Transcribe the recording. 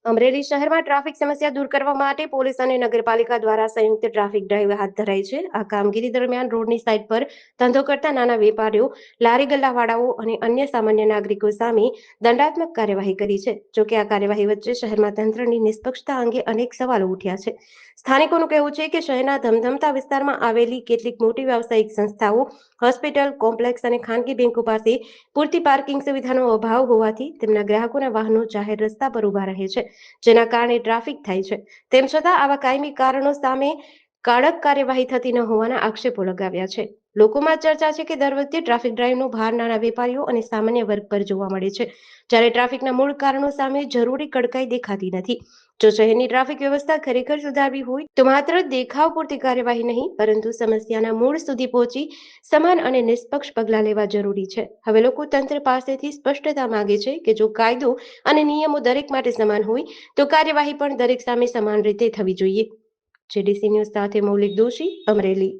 અમરેલી શહેરમાં ટ્રાફિક સમસ્યા દૂર કરવા માટે પોલીસ અને નગરપાલિકા દ્વારા સંયુક્ત ટ્રાફિક ડ્રાઈવ હાથ ધરાઈ છે. આ કામગીરી દરમિયાન રોડની સાઈડ પર ધંધો કરતા નાના વેપારીઓ, લારી ગલ્લાવાળાઓ અને અન્ય સામાન્ય નાગરિકો સામે દંડાત્મક કાર્યવાહી કરી છે. જોકે આ કાર્યવાહી વચ્ચે શહેરમાં તંત્રની નિષ્પક્ષતા અંગે અનેક સવાલો ઉઠ્યા છે. સ્થાનિકોનું કહેવું છે કે શહેરના ધમધમતા વિસ્તારમાં આવેલી કેટલીક મોટી વ્યાવસાયિક સંસ્થાઓ, હોસ્પિટલ કોમ્પ્લેક્સ અને ખાનગી બેંકો પાસે પૂરતી પાર્કિંગ સુવિધાનો અભાવ હોવાથી તેમના ગ્રાહકોના વાહનો જાહેર રસ્તા પર ઊભા રહે છે, જેના કારણે ટ્રાફિક થાય છે. તેમ છતાં આવા કાયમી કારણો સામે કડક કાર્યવાહી થતી ન હોવાના આક્ષેપો લગાવ્યા છે. લોકોમાં ચર્ચા છે કે દર વખતે ટ્રાફિક ડ્રાઈવનો ભાર નાના વેપારીઓ અને સામાન્ય વર્ગ પર જોવા મળે છે, જ્યારે ટ્રાફિકના મૂળ કારણો સામે જરૂરી કડકાઈ દેખાતી નથી. જો શહેરની ટ્રાફિક વ્યવસ્થા ખરેખર સુધારવી હોય તો માત્ર દેખાવ પૂરતી કાર્યવાહી નહીં, પરંતુ સમસ્યાના મૂળ સુધી પહોંચી સમાન અને નિષ્પક્ષ પગલાં લેવા જરૂરી છે. હવે લોકો તંત્ર પાસેથી સ્પષ્ટતા માંગે છે કે જો કાયદો અને નિયમો દરેક માટે સમાન હોય તો કાર્યવાહી પણ દરેક સામે સમાન રીતે થવી જોઈએ. જેડીસી ન્યૂઝ સાથે મૌલિક દોશી, અમરેલી.